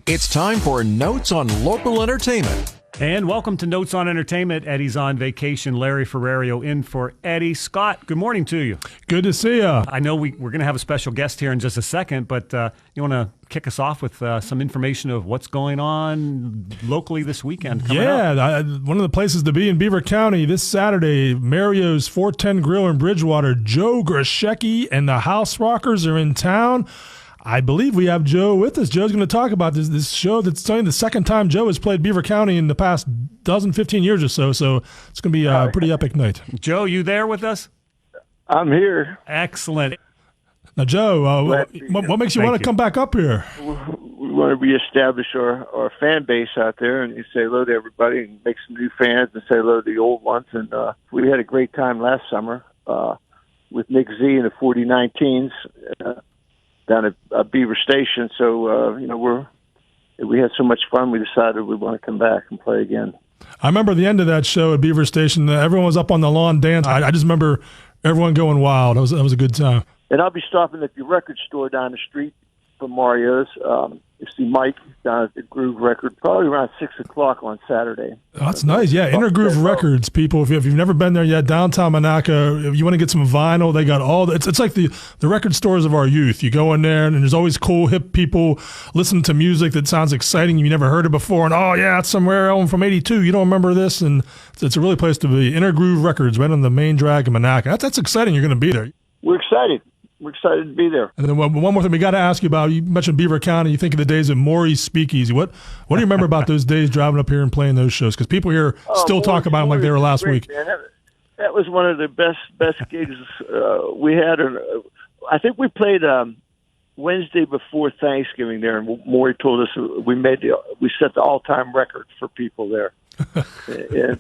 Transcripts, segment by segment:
It's time for Notes on Local Entertainment. And welcome to Notes on Entertainment. Eddie's on vacation. Larry Ferrario in for Eddie. Scott, good morning to you. Good to see you. I know we're going to have a special guest here in just a second, but you want to kick us off with some information of what's going on locally this weekend coming up? One of the places to be in Beaver County this Saturday, Mario's 410 Grill in Bridgewater. Joe Grushecky and the House Rockers are in town. I believe we have Joe with us. Joe's going to talk about this show that's only the second time Joe has played Beaver County in the past 15 years or so. So it's going to be a pretty epic night. Joe, you there with us? I'm here. Excellent. Now, Joe, what makes you want to come back up here? We want to reestablish our fan base out there and say hello to everybody and make some new fans and say hello to the old ones. And we had a great time last summer with Nick Z and the 4019s. Down at Beaver Station, so we had so much fun. We decided we want to come back and play again. I remember the end of that show at Beaver Station. Everyone was up on the lawn dancing. I just remember everyone going wild. That was a good time. And I'll be stopping at the record store down the street from Mario's. You see Mike down at the Groove Record, probably around 6 o'clock on Saturday. Oh, that's nice. Yeah, Inner Groove Records, people. If you've never been there yet, downtown Monaca, if you want to get some vinyl, they got all. It's like the record stores of our youth. You go in there, and there's always cool, hip people listening to music that sounds exciting. You never heard it before, and oh yeah, it's somewhere home from '82. You don't remember this, and it's a really place to be. Inner Groove Records, right on the main drag in Monaca. That's exciting. You're going to be there. We're excited. We're excited to be there. And then one more thing we got to ask you about. You mentioned Beaver County. You think of the days at Maury's Speakeasy. What do you remember about those days driving up here and playing those shows? Because people here still talk about them like they were last week. Man. That was one of the best gigs we had. I think we played Wednesday before Thanksgiving there, and Maury told us we set the all-time record for people there. And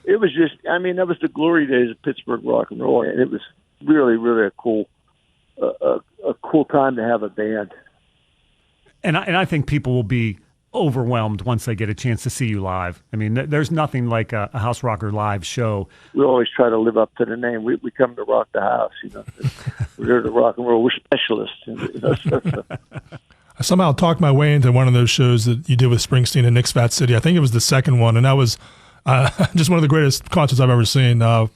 it was just, that was the glory days of Pittsburgh rock and roll, and it was really, really a cool time to have a band. And I think people will be overwhelmed once they get a chance to see you live. I mean, there's nothing like a House Rocker live show. We always try to live up to the name. We come to rock the house, We're here to rock and roll. We're specialists. I somehow talked my way into one of those shows that you did with Springsteen in Nick's Fat City. I think it was the second one, and that was just one of the greatest concerts I've ever seen. You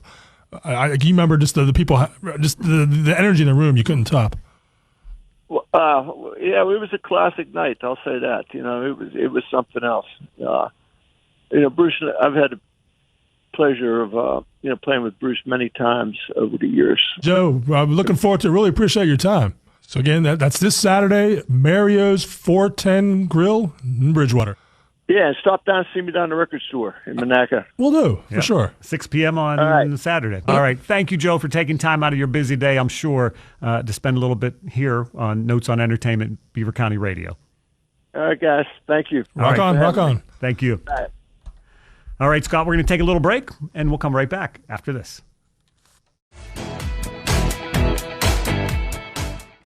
remember just the people, just the energy in the room you couldn't top. Yeah, it was a classic night. I'll say that. It was something else. Bruce, I've had the pleasure of playing with Bruce many times over the years. Joe, I'm looking forward to it. Really appreciate your time. So again, that's this Saturday, Mario's 410 Grill in Bridgewater. Yeah, and stop down and see me down the record store in Monaca. We'll do, for sure. 6 p.m. on Saturday. All right. Thank you, Joe, for taking time out of your busy day, I'm sure, to spend a little bit here on Notes on Entertainment, Beaver County Radio. All right, guys. Thank you. Rock on. Thank you. All right, Scott, we're going to take a little break, and we'll come right back after this.